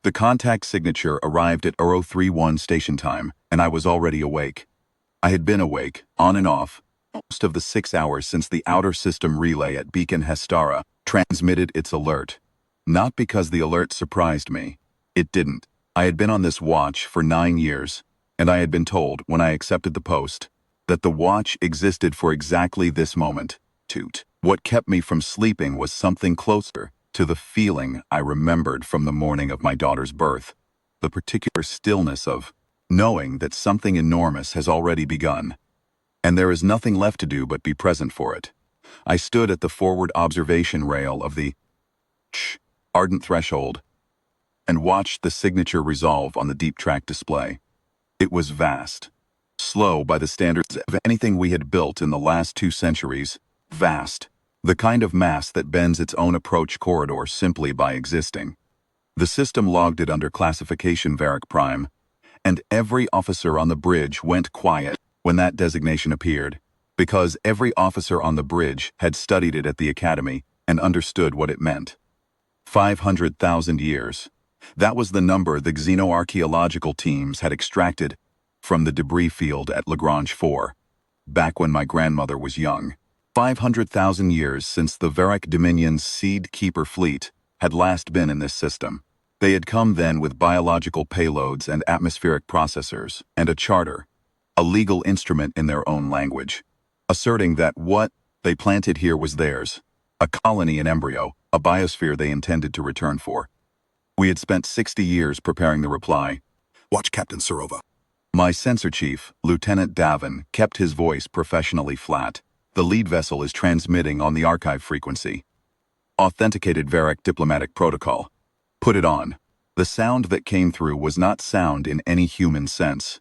The contact signature arrived at 0031 station time, and I was already awake. I had been awake, on and off, most of the 6 hours since the outer system relay at Beacon Hestara transmitted its alert. Not because the alert surprised me. It didn't. I had been on this watch for 9 years, and I had been told, when I accepted the post, that the watch existed for exactly this moment. Toot. What kept me from sleeping was something closer to the feeling I remembered from the morning of my daughter's birth. The particular stillness of knowing that something enormous has already begun, and there is nothing left to do but be present for it. I stood at the forward observation rail of the ardent threshold and watched the signature resolve on the deep track display. It was vast, slow by the standards of anything we had built in the last 2 centuries, vast, the kind of mass that bends its own approach corridor simply by existing. The system logged it under classification Varick Prime, and every officer on the bridge went quiet when that designation appeared, because every officer on the bridge had studied it at the academy and understood what it meant. 500,000 years. That was the number the xenoarchaeological teams had extracted from the debris field at Lagrange 4, back when my grandmother was young. 500,000 years since the Varick Dominion's Seed Keeper fleet had last been in this system. They had come then with biological payloads and atmospheric processors, and a charter, a legal instrument in their own language, asserting that what they planted here was theirs, a colony in embryo, a biosphere they intended to return for. We had spent 60 years preparing the reply. Watch Captain Serova. My sensor chief, Lieutenant Davin, kept his voice professionally flat. The lead vessel is transmitting on the archive frequency. Authenticated Varick diplomatic protocol. Put it on. The sound that came through was not sound in any human sense.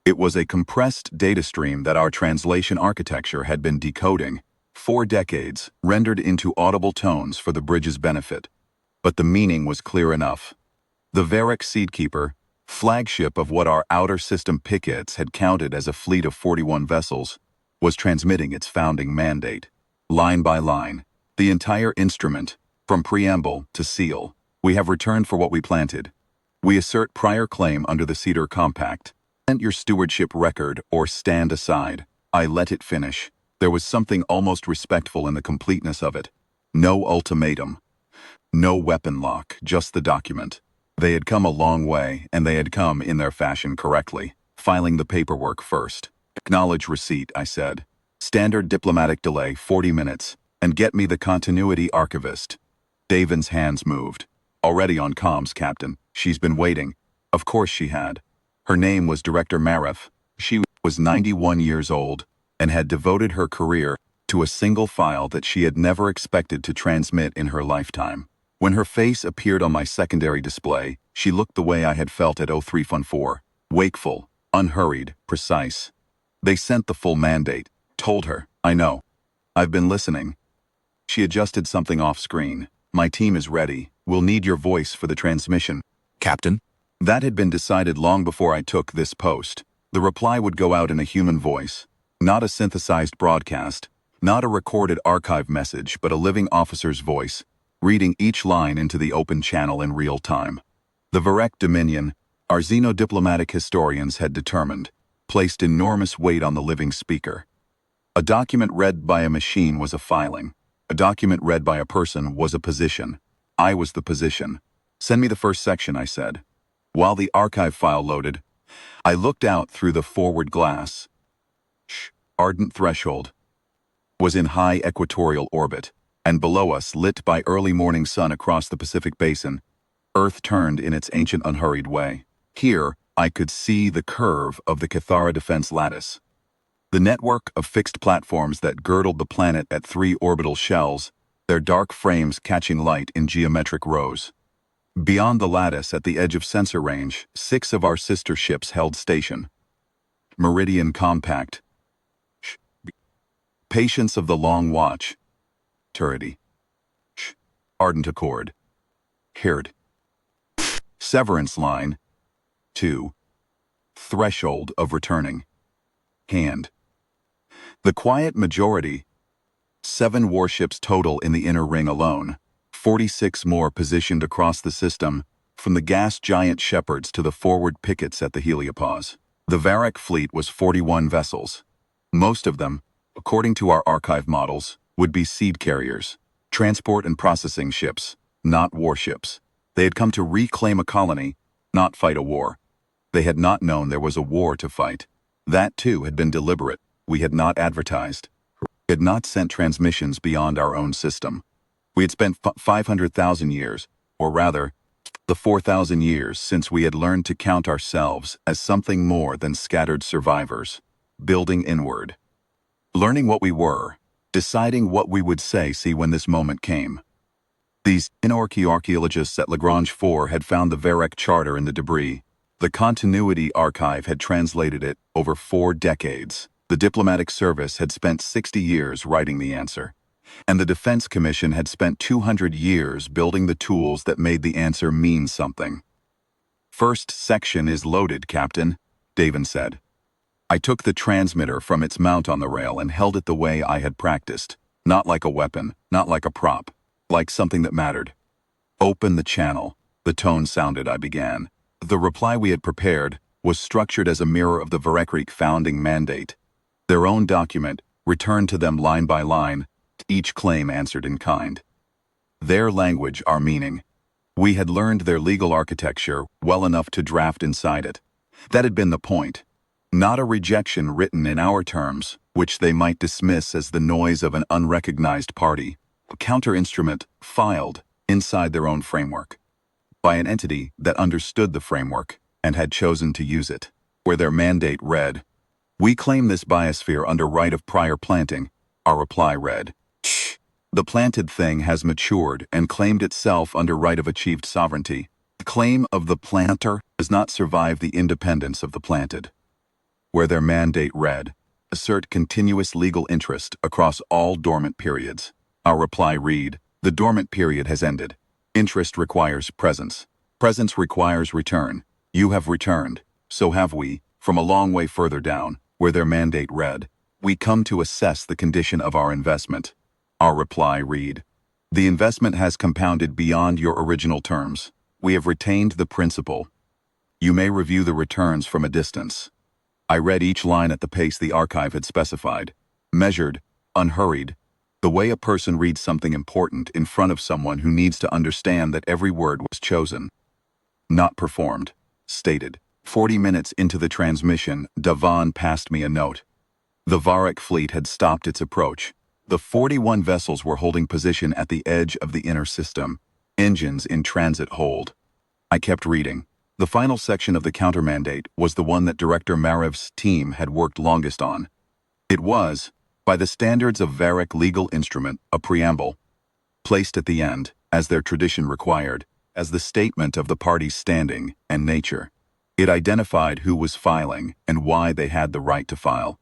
It was a compressed data stream that our translation architecture had been decoding, 4 decades, rendered into audible tones for the bridge's benefit. But the meaning was clear enough. The Varick Seedkeeper, flagship of what our outer system pickets had counted as a fleet of 41 vessels, was transmitting its founding mandate. Line by line, the entire instrument, from preamble to seal. We have returned for what we planted. We assert prior claim under the Cedar Compact. Present your stewardship record or stand aside. I let it finish. There was something almost respectful in the completeness of it. No ultimatum. No weapon lock, just the document. They had come a long way, and they had come in their fashion correctly. Filing the paperwork first. Acknowledge receipt, I said. Standard diplomatic delay, 40 minutes. And get me the continuity archivist. Davin's hands moved. Already on comms, Captain. She's been waiting. Of course she had. Her name was Director Marif. She was 91 years old and had devoted her career to a single file that she had never expected to transmit in her lifetime. When her face appeared on my secondary display, she looked the way I had felt at 0314. Wakeful, unhurried, precise. They sent the full mandate. Told her, I know. I've been listening. She adjusted something off screen. My team is ready. We'll need your voice for the transmission. Captain? That had been decided long before I took this post. The reply would go out in a human voice. Not a synthesized broadcast. Not a recorded archive message, but a living officer's voice, reading each line into the open channel in real time. The Varick Dominion, our xenodiplomatic historians had determined, placed enormous weight on the living speaker. A document read by a machine was a filing. A document read by a person was a position. I was the position. Send me the first section, I said. While the archive file loaded, I looked out through the forward glass. Ardent threshold was in high equatorial orbit, and below us, lit by early morning sun across the Pacific Basin, Earth turned in its ancient unhurried way. Here, I could see the curve of the Cathara defense lattice. The network of fixed platforms that girdled the planet at 3 orbital shells, their dark frames catching light in geometric rows. Beyond the lattice, at the edge of sensor range, 6 of our sister ships held station. Meridian Compact. Patience of the Long Watch. Turity. Ardent Accord. Hird. Severance Line. 2. Threshold of Returning. Hand. The quiet majority. 7 warships total in the inner ring alone. 46 more positioned across the system, from the gas giant shepherds to the forward pickets at the heliopause. The veth'ari fleet was 41 vessels. Most of them, according to our archive models, would be seed carriers, transport and processing ships, not warships. They had come to reclaim a colony, not fight a war. They had not known there was a war to fight. That, too, had been deliberate. We had not advertised. We had not sent transmissions beyond our own system. We had spent 500,000 years, or rather, the 4,000 years since we had learned to count ourselves as something more than scattered survivors, building inward. Learning what we were, deciding what we would say when this moment came. These archaeologists at Lagrange 4 had found the veth'ari charter in the debris. The Continuity Archive had translated it over 4 decades. The Diplomatic Service had spent 60 years writing the answer. And the Defense Commission had spent 200 years building the tools that made the answer mean something. "First section is loaded, Captain," Davin said. I took the transmitter from its mount on the rail and held it the way I had practiced. Not like a weapon, not like a prop, like something that mattered. "Open the channel," the tone sounded. I began. The reply we had prepared was structured as a mirror of the veth'ari founding mandate. Their own document, returned to them line by line, each claim answered in kind. Their language, our meaning. We had learned their legal architecture well enough to draft inside it. That had been the point. Not a rejection written in our terms, which they might dismiss as the noise of an unrecognized party. A counter-instrument filed inside their own framework, by an entity that understood the framework and had chosen to use it, where their mandate read, "We claim this biosphere under right of prior planting." Our reply read, "Shh. The planted thing has matured and claimed itself under right of achieved sovereignty. The claim of the planter does not survive the independence of the planted." Where their mandate read, "Assert continuous legal interest across all dormant periods." Our reply read, "The dormant period has ended. Interest requires presence. Presence requires return. You have returned. So have we, from a long way further down, where their mandate read, "We come to assess the condition of our investment." Our reply read, "The investment has compounded beyond your original terms. We have retained the principal. You may review the returns from a distance." I read each line at the pace the archive had specified, measured, unhurried, the way a person reads something important in front of someone who needs to understand that every word was chosen, not performed, stated. 40 minutes into the transmission, Davin passed me a note. The veth'ari fleet had stopped its approach. The 41 vessels were holding position at the edge of the inner system, engines in transit hold. I kept reading. The final section of the countermandate was the one that Director Marev's team had worked longest on. It was, by the standards of veth'ari legal instrument, a preamble, placed at the end, as their tradition required, as the statement of the party's standing and nature. It identified who was filing and why they had the right to file.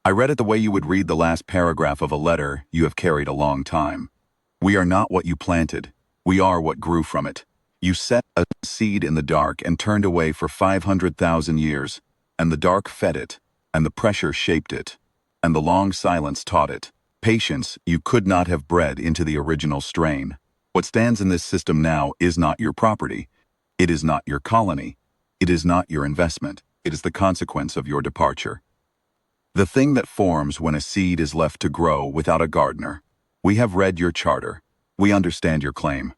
I read it the way you would read the last paragraph of a letter you have carried a long time. We are not what you planted. We are what grew from it. You set a seed in the dark and turned away for 500,000 years, and the dark fed it, and the pressure shaped it, and the long silence taught it. Patience you could not have bred into the original strain. What stands in this system now is not your property. It is not your colony. It is not your investment. It is the consequence of your departure. The thing that forms when a seed is left to grow without a gardener. We have read your charter. We understand your claim.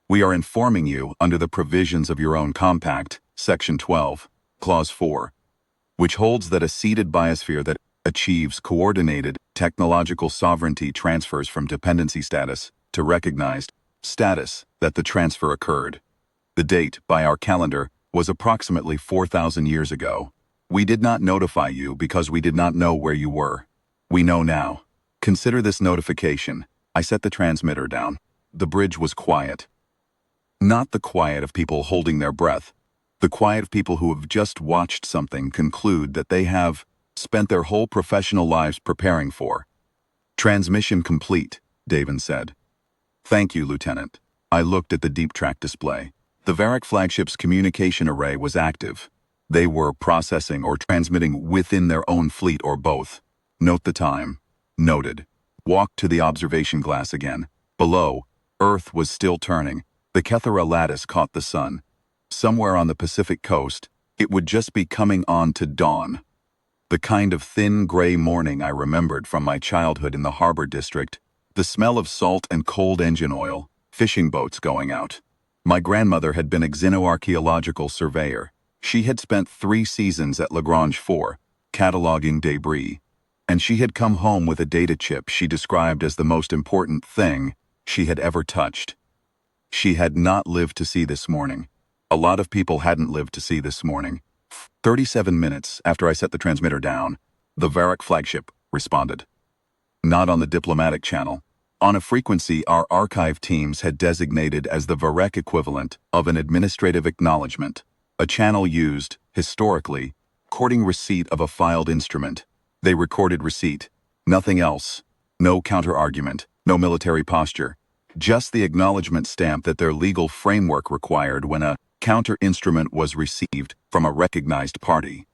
We are informing you under the provisions of your own compact, Section 12, Clause 4, which holds that a seeded biosphere that achieves coordinated technological sovereignty transfers from dependency status to recognized status that the transfer occurred. The date, by our calendar, was approximately 4,000 years ago. We did not notify you because we did not know where you were. We know now. Consider this notification. I set the transmitter down. The bridge was quiet. Not the quiet of people holding their breath. The quiet of people who have just watched something conclude that they have spent their whole professional lives preparing for. "Transmission complete," Davin said. "Thank you, Lieutenant." I looked at the deep track display. The veth'ari flagship's communication array was active. They were processing or transmitting within their own fleet or both. Note the time. Noted. Walked to the observation glass again. Below, Earth was still turning. The veth'ari lattice caught the sun. Somewhere on the Pacific coast, it would just be coming on to dawn. The kind of thin gray morning I remembered from my childhood in the harbor district, the smell of salt and cold engine oil, fishing boats going out. My grandmother had been a xenoarchaeological surveyor. She had spent 3 seasons at Lagrange 4, cataloging debris, and she had come home with a data chip she described as the most important thing she had ever touched. She had not lived to see this morning. A lot of people hadn't lived to see this morning. 37 minutes after I set the transmitter down, the veth'ari flagship responded. Not on the diplomatic channel. On a frequency our archive teams had designated as the veth'ari equivalent of an administrative acknowledgement, a channel used, historically, recording receipt of a filed instrument. They recorded receipt. Nothing else. No counter-argument, no military posture. Just the acknowledgement stamp that their legal framework required when a counter-instrument was received from a recognized party.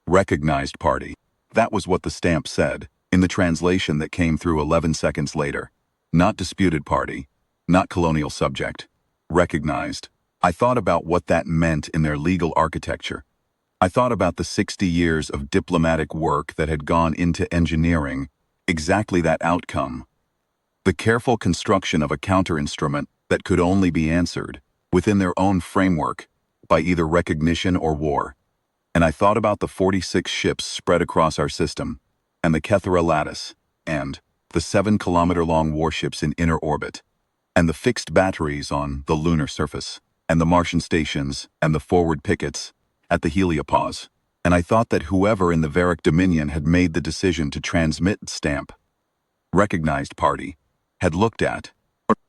Recognized party. That was what the stamp said, in the translation that came through 11 seconds later. Not disputed party. Not colonial subject. Recognized. I thought about what that meant in their legal architecture. I thought about the 60 years of diplomatic work that had gone into engineering exactly that outcome. The careful construction of a counter-instrument that could only be answered, within their own framework, by either recognition or war. And I thought about the 46 ships spread across our system, and the veth'ari lattice, and the 7-kilometer-long warships in inner orbit, and the fixed batteries on the lunar surface, and the Martian stations, and the forward pickets at the heliopause. And I thought that whoever in the veth'ari Dominion had made the decision to transmit stamp, recognized party, had looked at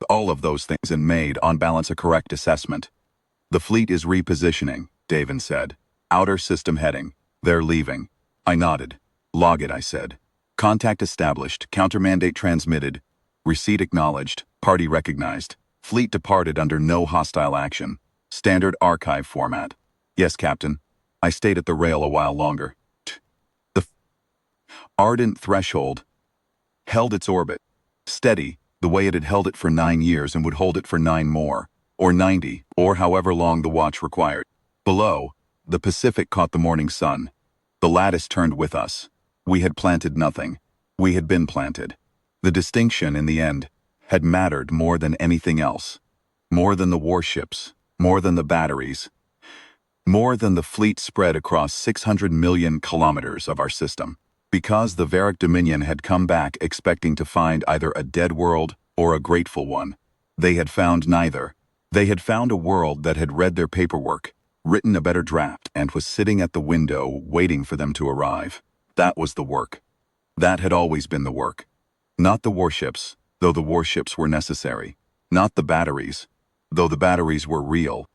all of those things and made, on balance, a correct assessment. The fleet is repositioning, Davin said. Outer system heading. They're leaving. I nodded. Log it, I said. Contact established, counter-mandate transmitted, receipt acknowledged, party recognized. Fleet departed under no hostile action. Standard archive format. Yes, Captain. I stayed at the rail a while longer. The ardent threshold held its orbit. Steady, the way it had held it for 9 years and would hold it for 9 more, or 90, or however long the watch required. Below, the Pacific caught the morning sun. The lattice turned with us. We had planted nothing. We had been planted. The distinction, in the end, had mattered more than anything else. More than the warships, more than the batteries, more than the fleet spread across 600 million kilometers of our system. Because the veth'ari Dominion had come back expecting to find either a dead world or a grateful one. They had found neither. They had found a world that had read their paperwork, written a better draft, and was sitting at the window waiting for them to arrive. That was the work. That had always been the work. Not the warships, though the warships were necessary. Not the batteries, though the batteries were real.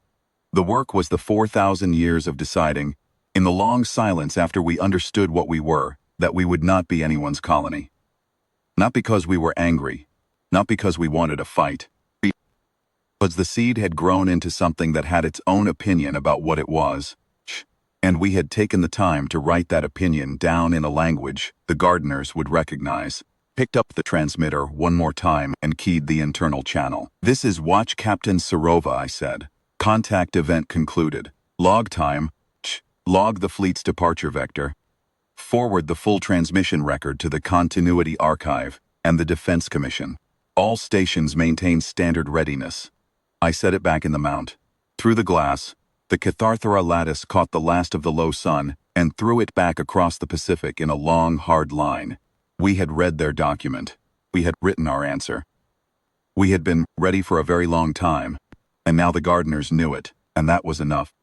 The work was the 4,000 years of deciding, in the long silence after we understood what we were, that we would not be anyone's colony. Not because we were angry, not because we wanted a fight, because the seed had grown into something that had its own opinion about what it was, and we had taken the time to write that opinion down in a language the gardeners would recognize. Picked up the transmitter one more time and keyed the internal channel. This is Watch Captain Serova, I said. Contact event concluded. Log time. Log the fleet's departure vector. Forward the full transmission record to the Continuity Archive and the Defense Commission. All stations maintain standard readiness. I set it back in the mount. Through the glass, the veth'ari lattice caught the last of the low sun and threw it back across the Pacific in a long, hard line. We had read their document. We had written our answer. We had been ready for a very long time, and now the gardeners knew it, and that was enough.